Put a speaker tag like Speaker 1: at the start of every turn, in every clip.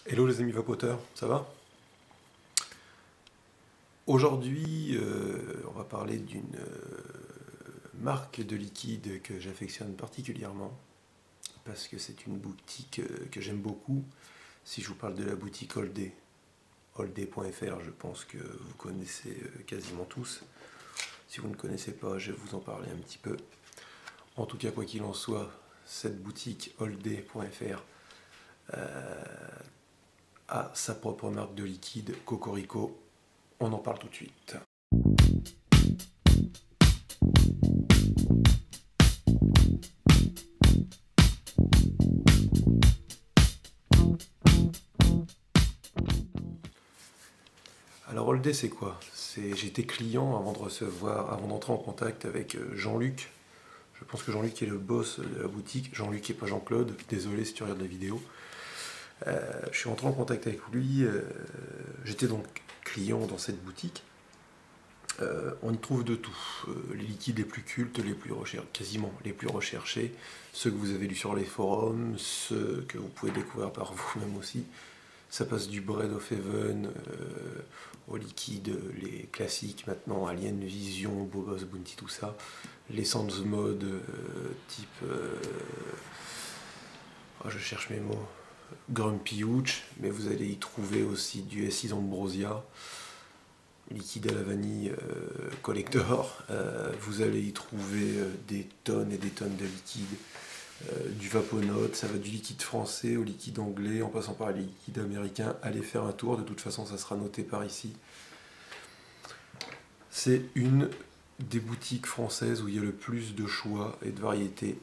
Speaker 1: Hello les amis vapoteurs, ça va? Aujourd'hui, on va parler d'une marque de liquide que j'affectionne particulièrement parce que c'est une boutique que j'aime beaucoup. Si je vous parle de la boutique Holdé, holdé.fr, je pense que vous connaissez quasiment tous. Si vous ne connaissez pas, je vais vous en parler un petit peu. En tout cas, quoi qu'il en soit, cette boutique holdé.fr a sa propre marque de liquide, Cocorico. On en parle tout de suite. Alors Holdé c'est quoi? J'étais client avant de recevoir, avant d'entrer en contact avec Jean-Luc. Je pense que Jean-Luc est le boss de la boutique. Jean-Luc et pas Jean-Claude. Désolé si tu regardes la vidéo. Je suis entré en contact avec lui. J'étais donc client dans cette boutique. On y trouve de tout. Les liquides les plus cultes, les plus recherchés, quasiment les plus recherchés, ceux que vous avez lus sur les forums, ceux que vous pouvez découvrir par vous-même aussi. Ça passe du Bread of Heaven au liquide, les classiques maintenant, Alien Vision, Bobos Bounty, tout ça. Les Sans Mode type... je cherche mes mots. Grumpy Hooch, mais vous allez y trouver aussi du S6 Ambrosia, liquide à la vanille collector. Vous allez y trouver des tonnes et des tonnes de liquide. Du Vaponote, ça va du liquide français au liquide anglais, en passant par les liquides américains. Allez faire un tour, de toute façon ça sera noté par ici. C'est une des boutiques françaises où il y a le plus de choix et de variétés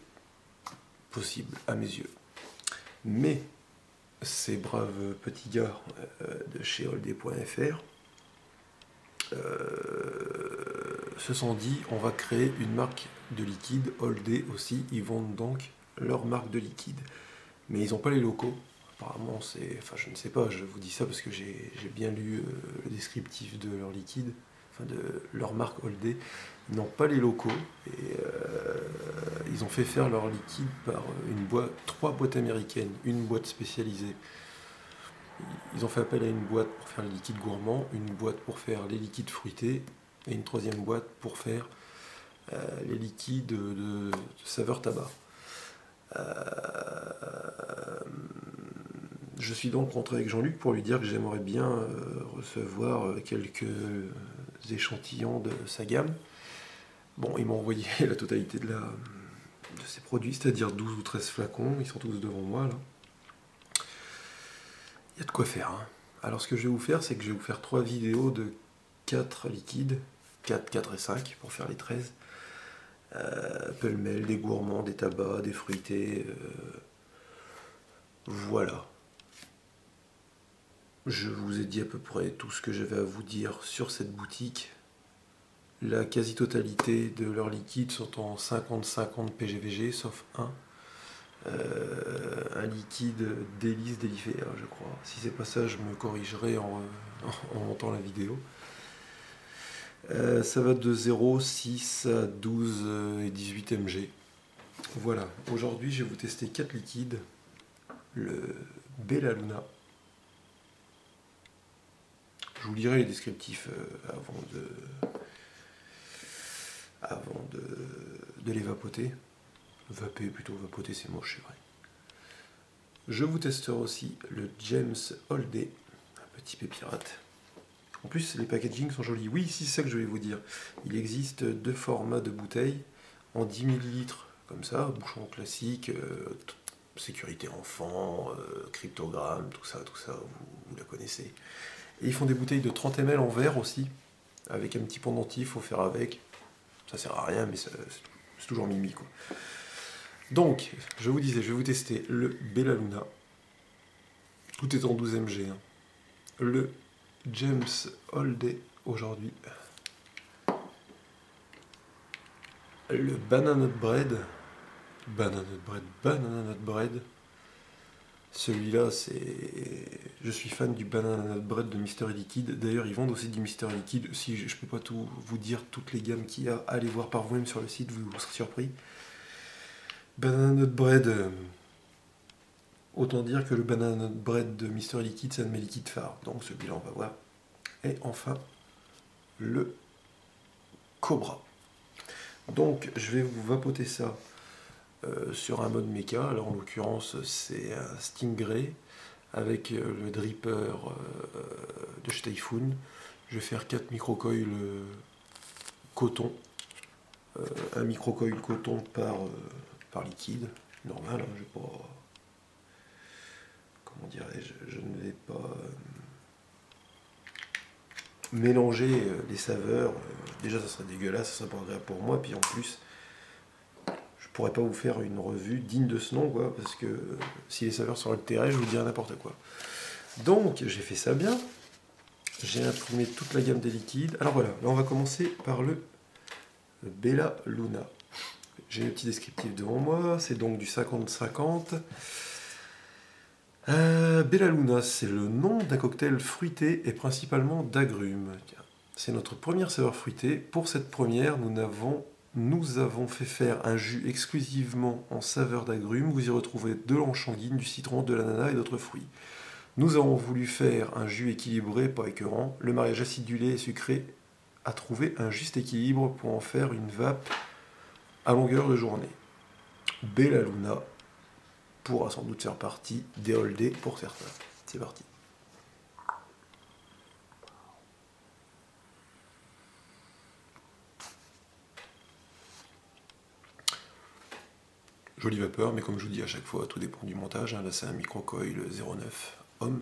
Speaker 1: possibles à mes yeux. Mais ces braves petits gars de chez holdé.fr se sont dit on va créer une marque de liquide. Holdé aussi, ils vendent donc leur marque de liquide, mais ils n'ont pas les locaux. Apparemment, c'est, enfin, je ne sais pas. Je vous dis ça parce que j'ai bien lu le descriptif de leur liquide, enfin de leur marque Holdé. Ils n'ont pas les locaux et ils ont fait faire leur liquide par trois boîtes américaines, une boîte spécialisée. Ils ont fait appel à une boîte pour faire les liquides gourmands, une boîte pour faire les liquides fruités et une troisième boîte pour faire les liquides de saveur tabac. Je suis donc rentré avec Jean-Luc pour lui dire que j'aimerais bien recevoir quelques échantillons de sa gamme. Bon, il m'a envoyé la totalité de ses produits, c'est-à-dire 12 ou 13 flacons, ils sont tous devant moi là. Il y a de quoi faire. Hein. Alors ce que je vais vous faire, c'est que je vais vous faire 3 vidéos de 4 liquides, 4, 4 et 5 pour faire les 13. Pêle-mêle, des gourmands, des tabacs, des fruités. Voilà. Je vous ai dit à peu près tout ce que j'avais à vous dire sur cette boutique. La quasi-totalité de leurs liquides sont en 50-50 PGVG, sauf un liquide délice Déliféa, je crois. Si c'est pas ça, je me corrigerai en montant la vidéo. Ça va de 0, 6 à 12 et 18 mg. Voilà, aujourd'hui je vais vous tester 4 liquides. Le Bella Luna. Je vous lirai les descriptifs avant de les vapoter. Vaper plutôt, vapoter c'est moche, c'est vrai. Je vous testerai aussi le James Holdé, un petit pépirate. En plus, les packagings sont jolis. Oui, c'est ça que je vais vous dire. Il existe 2 formats de bouteilles en 10 ml, comme ça, bouchon classique, sécurité enfant, cryptogramme, tout ça, vous la connaissez. Et ils font des bouteilles de 30 ml en verre aussi, avec un petit pendentif, faut faire avec. Ça sert à rien, mais c'est toujours mimi, quoi. Donc, je vous disais, je vais vous tester le Bella Luna. Tout est en 12 mg. Hein. Le James Holdé aujourd'hui. Le Banana Nut Bread. Banana Nut Bread. Celui-là, c'est... Je suis fan du Banana Nut Bread de Mister Liquid. D'ailleurs, ils vendent aussi du Mister Liquid. Si je ne peux pas tout vous dire toutes les gammes qu'il y a, allez voir par vous-même sur le site, vous serez surpris. Banana Nut Bread, Autant dire que le banana nut bread de Mister Liquid, c'est un de mes liquides phares. Donc celui-là, on va voir. Et enfin, le Cobra. Donc je vais vous vapoter ça sur un mode mecha. Alors en l'occurrence, c'est un Stingray avec le dripper de chez Typhoon. Je vais faire 4 microcoils coton. Un microcoil coton par liquide. Normal, hein, je vais pas... Comment dirais-je, je ne vais pas mélanger les saveurs. Déjà, ça serait dégueulasse, ça serait pas agréable pour moi. Puis en plus, je pourrais pas vous faire une revue digne de ce nom, quoi, parce que si les saveurs sont altérées, je vous dirais n'importe quoi. Donc, j'ai fait ça bien. J'ai imprimé toute la gamme des liquides. Alors voilà, là on va commencer par le Bella Luna. J'ai le petit descriptif devant moi, c'est donc du 50-50. Bella Luna, c'est le nom d'un cocktail fruité et principalement d'agrumes. C'est notre première saveur fruitée. Pour cette première, nous avons fait faire un jus exclusivement en saveur d'agrumes. Vous y retrouvez de l'enchanguine, du citron, de l'ananas et d'autres fruits. Nous avons voulu faire un jus équilibré, pas écœurant. Le mariage acidulé et sucré a trouvé un juste équilibre pour en faire une vape à longueur de journée. Bella Luna pourra sans doute faire partie des all day pour certains. C'est parti. Jolie vapeur, mais comme je vous dis à chaque fois, tout dépend du montage. Là, c'est un microcoil 09 homme.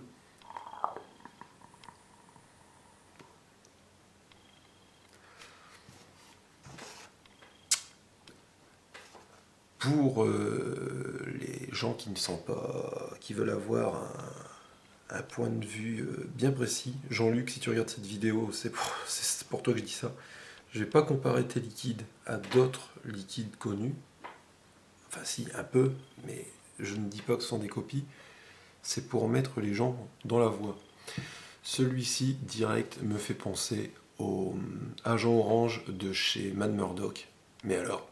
Speaker 1: Pour les gens qui ne sont pas, qui veulent avoir un point de vue bien précis, Jean-Luc, si tu regardes cette vidéo, c'est pour toi que je dis ça. Je ne vais pas comparer tes liquides à d'autres liquides connus. Enfin si, un peu, mais je ne dis pas que ce sont des copies. C'est pour mettre les gens dans la voie. Celui-ci, direct, me fait penser au Agent Orange de chez Mad Murdock. Mais alors,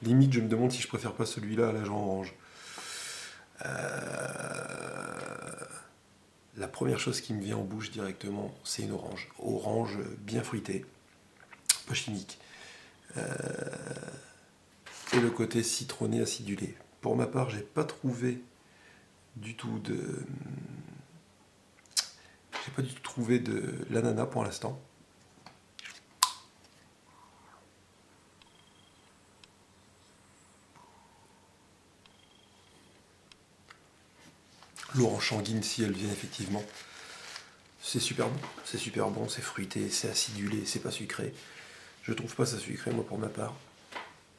Speaker 1: limite, je me demande si je préfère pas celui-là à l'Agent Orange. La première chose qui me vient en bouche directement, c'est une orange. Orange bien fruitée, pas chimique. Et le côté citronné acidulé. Pour ma part, j'ai pas trouvé du tout de... J'ai pas du tout trouvé de l'ananas pour l'instant. L'orange sanguine, si elle vient effectivement. C'est super bon, c'est fruité, c'est acidulé, c'est pas sucré. Je trouve pas ça sucré, moi, pour ma part.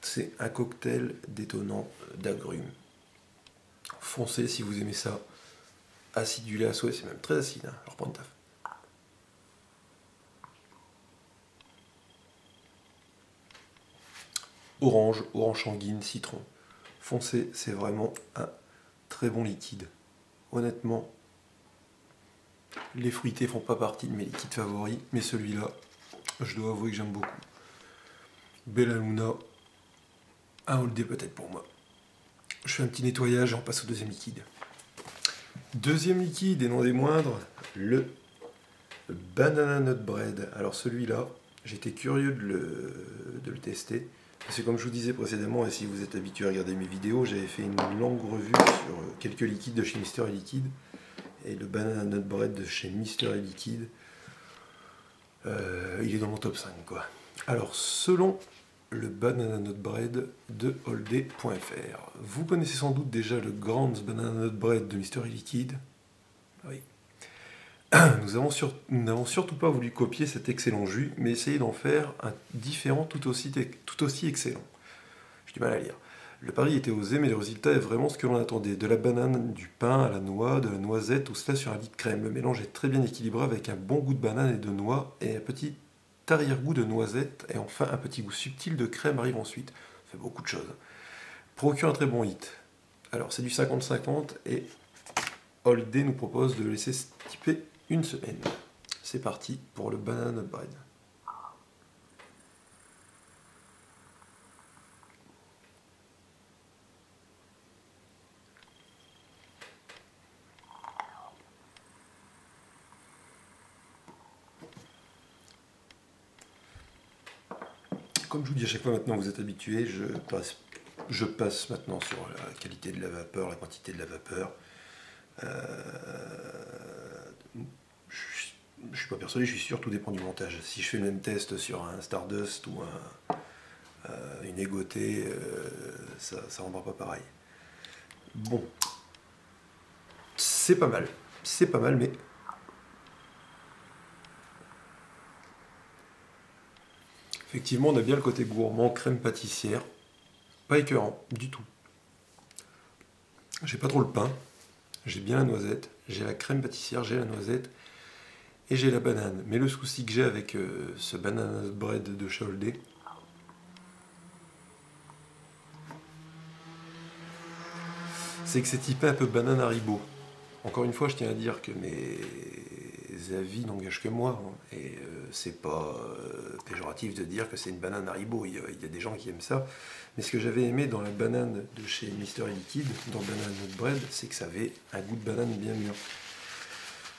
Speaker 1: C'est un cocktail détonnant d'agrumes. Foncez si vous aimez ça. Acidulé à souhait, c'est même très acide, hein. Alors prends une taf. Orange sanguine, citron. Foncez, c'est vraiment un très bon liquide. Honnêtement, les fruités font pas partie de mes liquides favoris, mais celui-là, je dois avouer que j'aime beaucoup. Bella Luna, un all day peut-être pour moi. Je fais un petit nettoyage et on passe au deuxième liquide. Deuxième liquide, et non des moindres, le Banana Nut Bread. Alors celui-là, j'étais curieux de le tester. Parce que comme je vous disais précédemment, et si vous êtes habitué à regarder mes vidéos, j'avais fait une longue revue sur quelques liquides de chez Mister Liquid. Et le Banana Nut Bread de chez Mister Liquid, il est dans mon top 5, quoi. Alors, selon le Banana Nut Bread de allday.fr, vous connaissez sans doute déjà le Grand Banana Nut Bread de Mister Liquid. Oui. Nous n'avons surtout pas voulu copier cet excellent jus, mais essayer d'en faire un différent tout aussi excellent. J'ai du mal à lire. Le pari était osé, mais le résultat est vraiment ce que l'on attendait. De la banane, du pain à la noix, de la noisette, tout cela sur un lit de crème. Le mélange est très bien équilibré avec un bon goût de banane et de noix, et un petit arrière-goût de noisette, et enfin un petit goût subtil de crème arrive ensuite. Ça fait beaucoup de choses. Procure un très bon hit. Alors c'est du 50-50, et All Day nous propose de le laisser stiper une semaine. C'est parti pour le Banana Nut Bread. comme je vous dis à chaque fois maintenant, vous êtes habitués, je passe maintenant sur la qualité de la vapeur, la quantité de la vapeur. Je suis pas persuadé, je suis sûr, tout dépend du montage. Si je fais le même test sur un Stardust ou une Ego T, ça rendra pas pareil. Bon, c'est pas mal, mais effectivement, on a bien le côté gourmand, crème pâtissière, pas écœurant du tout. J'ai pas trop le pain, j'ai bien la noisette, j'ai la crème pâtissière, j'ai la noisette et j'ai la banane. Mais le souci que j'ai avec ce banana bread de chez Oldé, c'est que c'est typé un peu banane Haribo. Encore une fois, je tiens à dire que mes avis n'engagent que moi, hein, et c'est pas péjoratif de dire que c'est une banane Haribo. Il y a des gens qui aiment ça. Mais ce que j'avais aimé dans la banane de chez Mystery Liquid, dans Banana Nut Bread, c'est que ça avait un goût de banane bien mûr.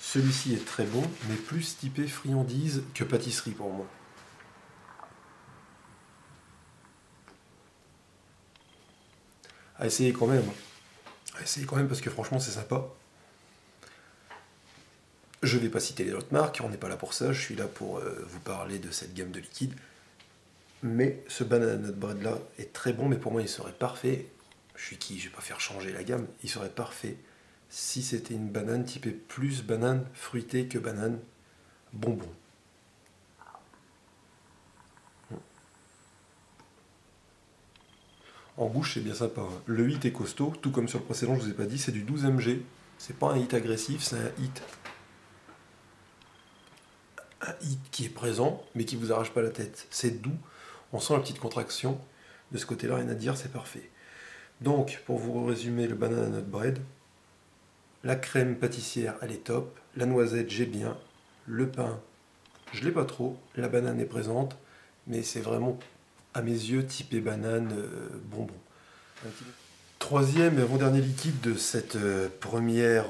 Speaker 1: Celui-ci est très bon, mais plus typé friandise que pâtisserie pour moi. À essayer quand même. À essayer quand même parce que franchement c'est sympa. Je ne vais pas citer les autres marques, on n'est pas là pour ça, je suis là pour vous parler de cette gamme de liquides. Mais ce Banana Nut Bread là est très bon, mais pour moi il serait parfait. Je suis qui? Je vais pas faire changer la gamme. Il serait parfait si c'était une banane typée plus banane fruitée que banane bonbon. En bouche, c'est bien sympa. Le hit est costaud, tout comme sur le précédent, je vous ai pas dit, c'est du 12 mg. C'est pas un hit agressif, c'est un hit qui est présent, mais qui vous arrache pas la tête. C'est doux, on sent la petite contraction. De ce côté-là, rien à dire, c'est parfait. Donc, pour vous résumer le Banana Nut Bread, la crème pâtissière, elle est top. La noisette, j'ai bien. Le pain, je l'ai pas trop. La banane est présente, mais c'est vraiment, à mes yeux, typé banane bonbon. Troisième et avant-dernier liquide de cette première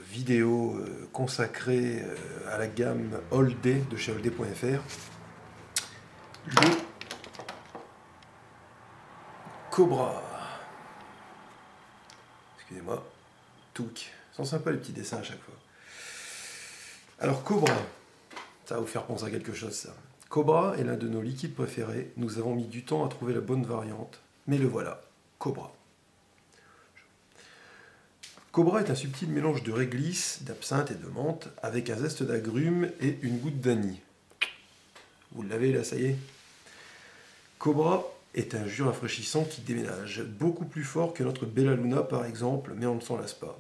Speaker 1: vidéo consacrée à la gamme All Day de chez allday.fr. Le Cobra. Excusez-moi. Touk. Sont sympas les petits dessins à chaque fois. Alors Cobra, ça va vous faire penser à quelque chose ça. Cobra est l'un de nos liquides préférés. Nous avons mis du temps à trouver la bonne variante, mais le voilà. Cobra. Cobra est un subtil mélange de réglisse, d'absinthe et de menthe, avec un zeste d'agrumes et une goutte d'anis. Vous l'avez là, ça y est. Cobra est un jus rafraîchissant qui déménage, beaucoup plus fort que notre Bella Luna par exemple, mais on ne s'en lasse pas.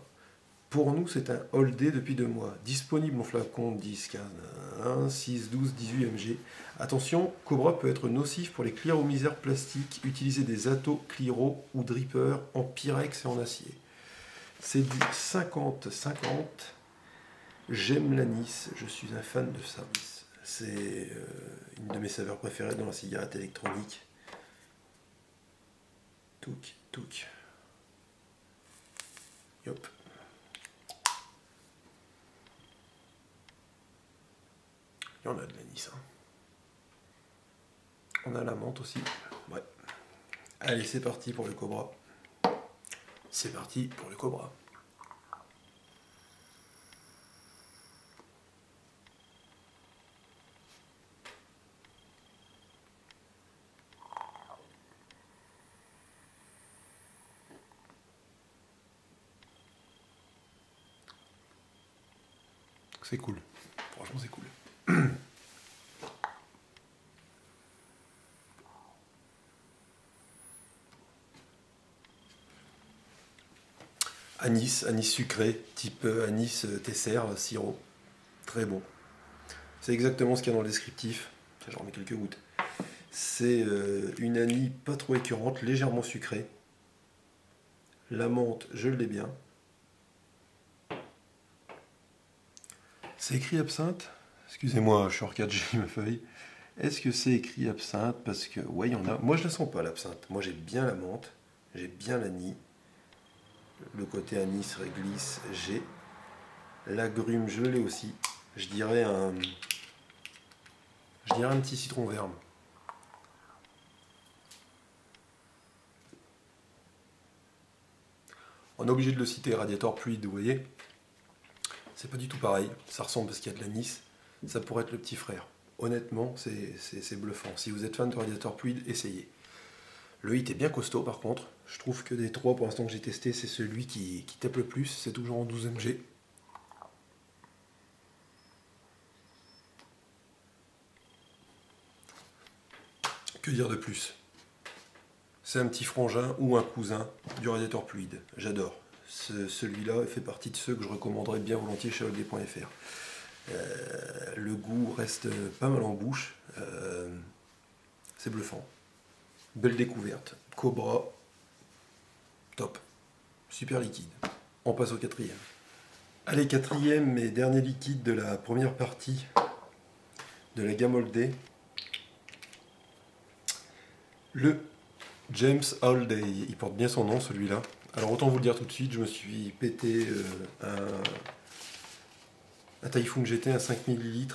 Speaker 1: Pour nous, c'est un All Day depuis 2 mois, disponible en flacon 10, 15, 1, 6, 12, 18 mg. Attention, Cobra peut être nocif pour les clearomisères plastiques, utilisez des atos, Cliro ou Dripper en Pyrex et en acier. C'est du 50-50. J'aime l'anis, je suis un fan de ça. C'est une de mes saveurs préférées dans la cigarette électronique. Touk, touk. Hop. Il y en a de l'anis. Hein. On a la menthe aussi. Ouais. Allez, c'est parti pour le Cobra. C'est parti pour le Cobra. C'est cool. Franchement, c'est cool. Anis sucré, type anis tesser, sirop. Très bon. C'est exactement ce qu'il y a dans le descriptif. J'en remets quelques gouttes. C'est une anis pas trop écœurante, légèrement sucrée. La menthe, je l'ai bien. C'est écrit absinthe? Excusez-moi, je suis hors 4G ma feuille. Est-ce que c'est écrit absinthe? Parce que, ouais, il y en a. Moi, je la sens pas, l'absinthe. Moi, j'ai bien la menthe, j'ai bien l'anis. Le côté anis, réglisse, j'ai. L'agrume, je l'ai aussi. Je dirais un petit citron vert. On est obligé de le citer, Radiator Fluid, vous voyez. C'est pas du tout pareil, ça ressemble parce qu'il y a de l'anis. Ça pourrait être le petit frère. Honnêtement, c'est bluffant. Si vous êtes fan de Radiator Fluid, essayez. Le hit est bien costaud par contre. Je trouve que des trois pour l'instant que j'ai testé, c'est celui qui tape le plus. C'est toujours en 12 mg. Que dire de plus? C'est un petit frangin ou un cousin du Radiator Fluid. J'adore. Celui-là fait partie de ceux que je recommanderais bien volontiers chez Oldé.fr. Le goût reste pas mal en bouche. C'est bluffant. Belle découverte. Cobra. Top. Super liquide. On passe au quatrième. Allez, quatrième et dernier liquide de la première partie de la gamme Oldé. Le James All Day. Il porte bien son nom celui-là. Alors autant vous le dire tout de suite, je me suis pété un Typhoon GT, un 5 ml,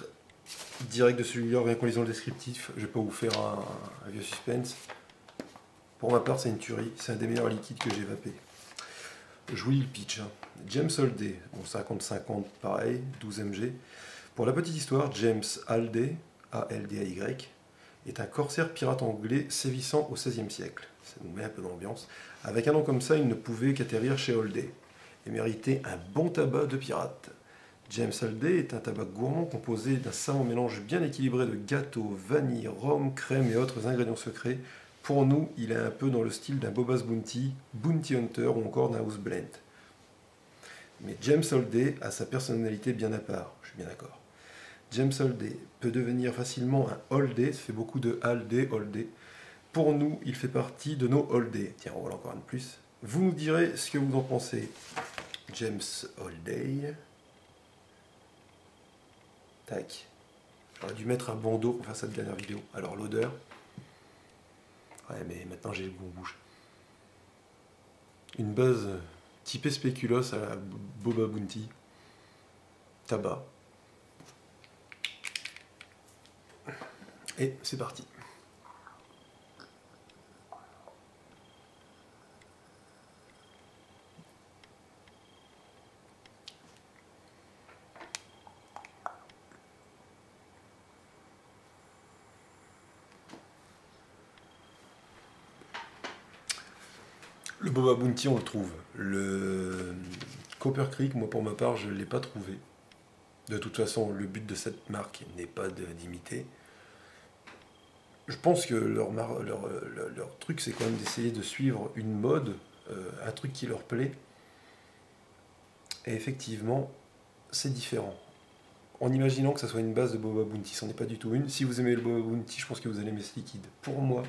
Speaker 1: direct de celui-là, rien qu'en lisant le descriptif. Je vais pas vous faire un vieux suspense. Pour ma part, c'est une tuerie. C'est un des meilleurs liquides que j'ai vapé. Je vous lis le pitch. James All Day, bon 50-50 pareil, 12 mg. Pour la petite histoire, James All Day, A-L-D-A-Y, est un corsaire pirate anglais sévissant au XVIe siècle. Ça nous met un peu d'ambiance. Avec un nom comme ça, il ne pouvait qu'atterrir chez Oldé et mériter un bon tabac de pirate. James Oldé est un tabac gourmand composé d'un savant mélange bien équilibré de gâteau, vanille, rhum, crème et autres ingrédients secrets. Pour nous, il est un peu dans le style d'un Bobas Bounty, Bounty Hunter ou encore d'un House Blend. Mais James Oldé a sa personnalité bien à part, je suis bien d'accord. James Oldé peut devenir facilement un Oldé, ça fait beaucoup de Aldé, Oldé. Pour nous, il fait partie de nos Oldé. Tiens, on va encore un de plus. Vous nous direz ce que vous en pensez. James Oldé. Tac. J'aurais dû mettre un bandeau pour faire cette dernière vidéo. Alors l'odeur. Ouais, mais maintenant j'ai le goût en bouche. Une base typée spéculoos à la Boba Bounty. Tabac. Et c'est parti. Le Boba Bounty, on le trouve. Le Copper Creek, moi pour ma part, je ne l'ai pas trouvé. De toute façon, le but de cette marque n'est pas d'imiter. Je pense que leur truc, c'est quand même d'essayer de suivre une mode, un truc qui leur plaît. Et effectivement, c'est différent. En imaginant que ça soit une base de Boba Bounty, ce n'est pas du tout une. Si vous aimez le Boba Bounty, je pense que vous allez aimer ce liquide. Pour moi,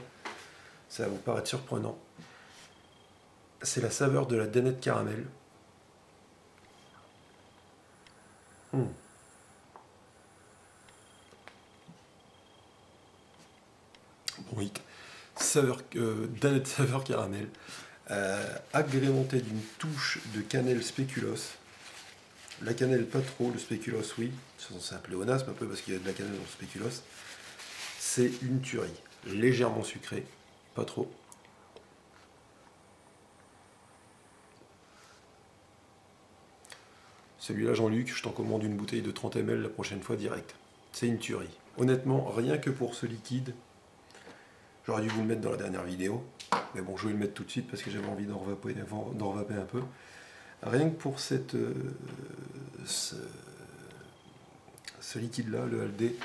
Speaker 1: ça va vous paraître surprenant. C'est la saveur de la danette caramel. Bon, oui. Danette saveur caramel. Agrémenté d'une touche de cannelle spéculoos. La cannelle pas trop, le spéculoos oui. C'est un pléonasme un peu parce qu'il y a de la cannelle dans le spéculoos. C'est une tuerie. Légèrement sucré, pas trop. Celui-là, Jean-Luc, je t'en commande une bouteille de 30 ml la prochaine fois direct. C'est une tuerie. Honnêtement, rien que pour ce liquide, j'aurais dû vous le mettre dans la dernière vidéo. Mais bon, je vais le mettre tout de suite parce que j'avais envie d'en revaper un peu. Rien que pour ce liquide-là, le Aldé,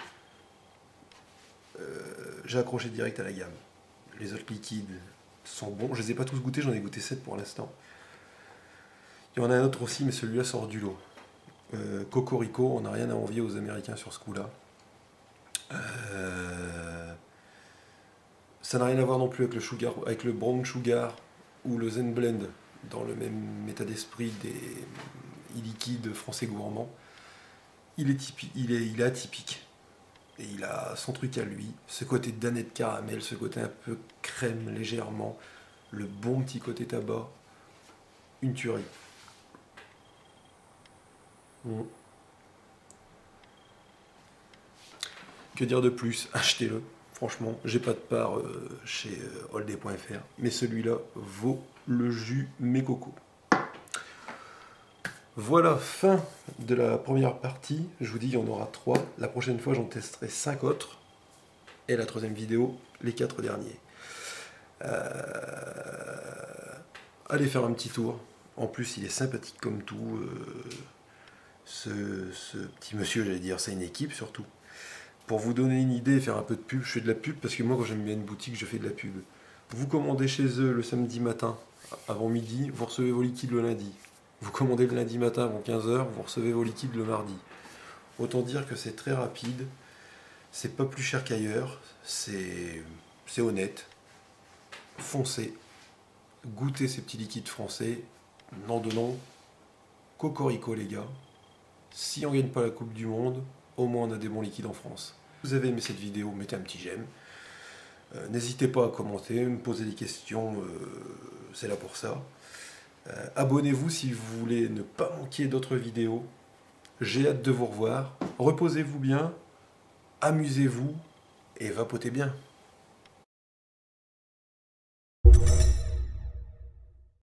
Speaker 1: j'ai accroché direct à la gamme. Les autres liquides sont bons. Je ne les ai pas tous goûtés, j'en ai goûté 7 pour l'instant. Il y en a un autre aussi, mais celui-là sort du lot. Cocorico, on n'a rien à envier aux Américains sur ce coup-là. Ça n'a rien à voir non plus avec le sugar, avec le brown sugar ou le Zen Blend, dans le même état d'esprit des liquides français gourmands. Il est atypique. Et il a son truc à lui, ce côté danette caramel, ce côté un peu crème légèrement, le bon petit côté tabac, une tuerie. Que dire de plus? Achetez-le. Franchement, j'ai pas de part chez Oldé.fr, mais celui-là vaut le jus mes cocos. Voilà, fin de la première partie. Je vous dis, il y en aura 3. La prochaine fois, j'en testerai 5 autres. Et la troisième vidéo, les 4 derniers. Allez faire un petit tour. En plus, il est sympathique comme tout. Ce petit monsieur, j'allais dire, c'est une équipe surtout. Pour vous donner une idée, faire un peu de pub, je fais de la pub parce que moi, quand j'aime bien une boutique, je fais de la pub. Vous commandez chez eux le samedi matin, avant midi, vous recevez vos liquides le lundi. Vous commandez le lundi matin avant 15 h, vous recevez vos liquides le mardi. Autant dire que c'est très rapide, c'est pas plus cher qu'ailleurs, c'est honnête. Foncez, goûtez ces petits liquides français, n'en donnons cocorico les gars. Si on gagne pas la Coupe du Monde, au moins on a des bons liquides en France. Si vous avez aimé cette vidéo, mettez un petit j'aime. N'hésitez pas à commenter, me poser des questions, c'est là pour ça. Abonnez-vous si vous voulez ne pas manquer d'autres vidéos. J'ai hâte de vous revoir. Reposez-vous bien, amusez-vous et vapotez bien.